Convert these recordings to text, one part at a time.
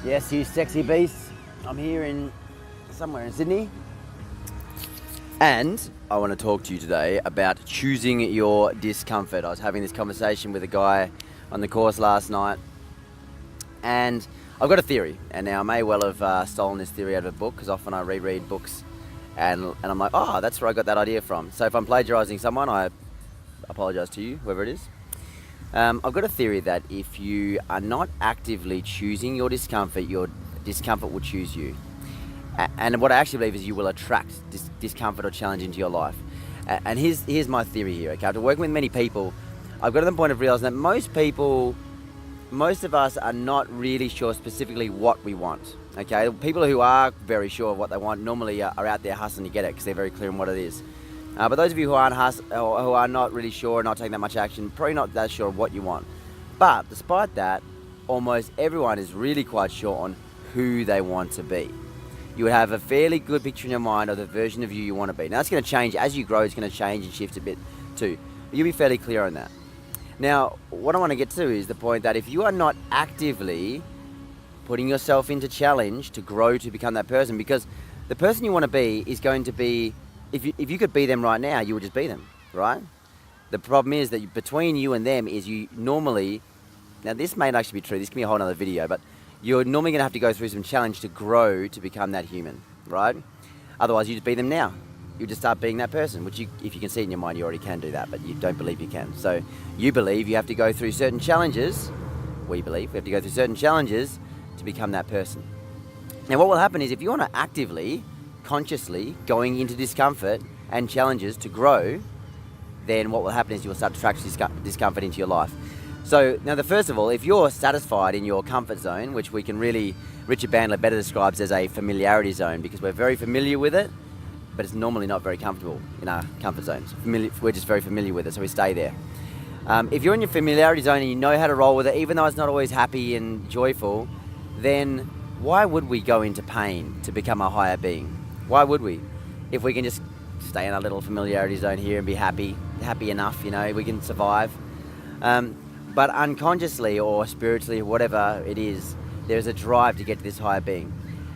Yes, you sexy beasts. I'm here in somewhere in Sydney. And I want to talk to you today about choosing your discomfort. I was having this conversation with a guy on the course last night, and I've got a theory. And now I may well have stolen this theory out of a book, because often I reread books and I'm like, oh, that's where I got that idea from. So if I'm plagiarizing someone, I apologize to you, whoever it is. I've got a theory that if you are not actively choosing your discomfort will choose you. And what I actually believe is you will attract discomfort or challenge into your life. And here's my theory here, okay? After working with many people, I've got to the point of realizing that most of us are not really sure specifically what we want, okay? People who are very sure of what they want normally are out there hustling to get it because they're very clear on what it is. But those of you who are not really sure, not taking that much action, probably not that sure of what you want. But despite that, almost everyone is really quite sure on who they want to be. You would have a fairly good picture in your mind of the version of you want to be. Now that's going to change as you grow. It's going to change and shift a bit too. But you'll be fairly clear on that. Now, what I want to get to is the point that if you are not actively putting yourself into challenge to grow to become that person, because the person you want to be is going to be, if you could be them right now, you would just be them, right? The problem is that between you and them is you normally, now this may actually be true, this can be a whole other video, but you're normally going to have to go through some challenge to grow to become that human, right? Otherwise, you just be them now. You just start being that person, which if you can see it in your mind, you already can do that, but you don't believe you can. So you believe you have to go through certain challenges. We believe we have to go through certain challenges to become that person. Now, what will happen is if you want to actively, consciously going into discomfort and challenges to grow, then what will happen is you will start to attract discomfort into your life. So now, first of all, if you're satisfied in your comfort zone, which we can really, Richard Bandler better describes as a familiarity zone, because we're very familiar with it, but it's normally not very comfortable in our comfort zones. We're just very familiar with it, so we stay there. If you're in your familiarity zone and you know how to roll with it, even though it's not always happy and joyful, then why would we go into pain to become a higher being? Why would we? If we can just stay in our little familiarity zone here and be happy enough, we can survive. But unconsciously or spiritually, whatever it is, there's a drive to get to this higher being.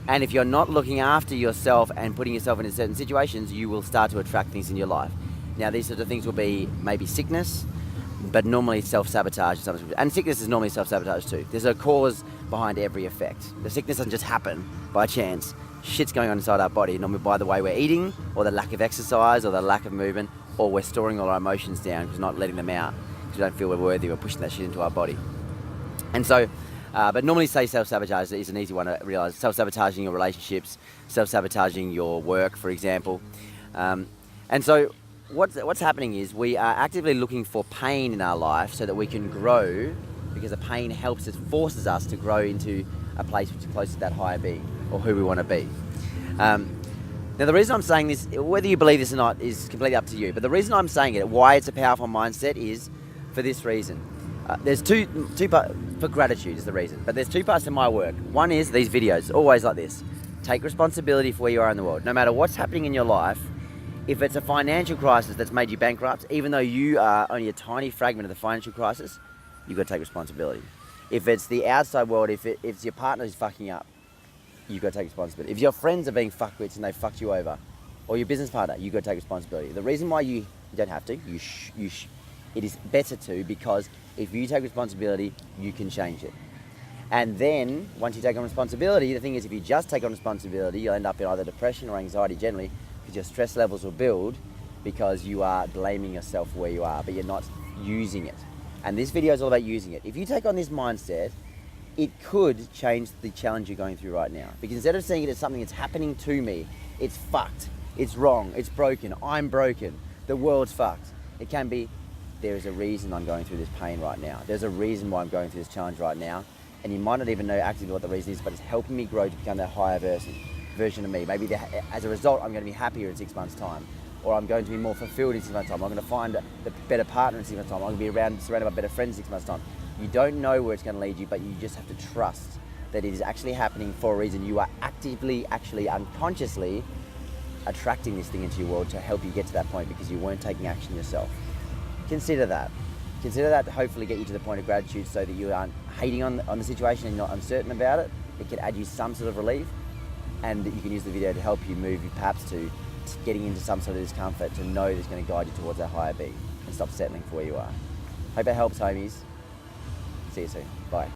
And if you're not looking after yourself and putting yourself into certain situations, you will start to attract things in your life. Now, these sort of things will be maybe sickness, but normally self-sabotage. And sickness is normally self-sabotage too. There's a cause behind every effect. The sickness doesn't just happen by chance. Shit's going on inside our body, normally by the way we're eating, or the lack of exercise, or the lack of movement, or we're storing all our emotions down because we're not letting them out because we don't feel we're worthy. We're pushing that shit into our body. And so, but normally say self-sabotage is an easy one to realise. Self-sabotaging your relationships, self-sabotaging your work, for example. And so what's happening is we are actively looking for pain in our life so that we can grow, because the pain forces us to grow into a place which is close to that higher being or who we want to be. Now, the reason I'm saying this, whether you believe this or not, is completely up to you. But the reason I'm saying it, why it's a powerful mindset, is for this reason. There's two parts, for gratitude is the reason, but there's two parts to my work. One is these videos, always like this. Take responsibility for where you are in the world. No matter what's happening in your life, if it's a financial crisis that's made you bankrupt, even though you are only a tiny fragment of the financial crisis, you've got to take responsibility. If it's the outside world, if it's your partner who's fucking up, you've got to take responsibility. If your friends are being fuckwits and they fucked you over, or your business partner, you've got to take responsibility. The reason why you don't have to, it is better to, because if you take responsibility, you can change it. And then, once you take on responsibility, the thing is, if you just take on responsibility, you'll end up in either depression or anxiety generally, because your stress levels will build because you are blaming yourself where you are, but you're not using it. And this video is all about using it. If you take on this mindset, it could change the challenge you're going through right now. Because instead of seeing it as something that's happening to me, it's fucked, it's wrong, it's broken, I'm broken, the world's fucked. It can be, there is a reason I'm going through this pain right now. There's a reason why I'm going through this challenge right now. And you might not even know actively what the reason is, but it's helping me grow to become that higher version of me. Maybe as a result, I'm going to be happier in 6 months' time. Or I'm going to be more fulfilled in 6 months' time. I'm going to find a better partner in 6 months' time. I'm going to be surrounded by better friends in 6 months' time. You don't know where it's going to lead you, but you just have to trust that it is actually happening for a reason. You are actively, actually unconsciously attracting this thing into your world to help you get to that point because you weren't taking action yourself. Consider that. Consider that to hopefully get you to the point of gratitude so that you aren't hating on the situation and not uncertain about it. it can add you some sort of relief, and you can use the video to help you move perhaps to getting into some sort of discomfort, to know that it's going to guide you towards that higher beat and stop settling for where you are. Hope that helps, homies. See you soon. Bye.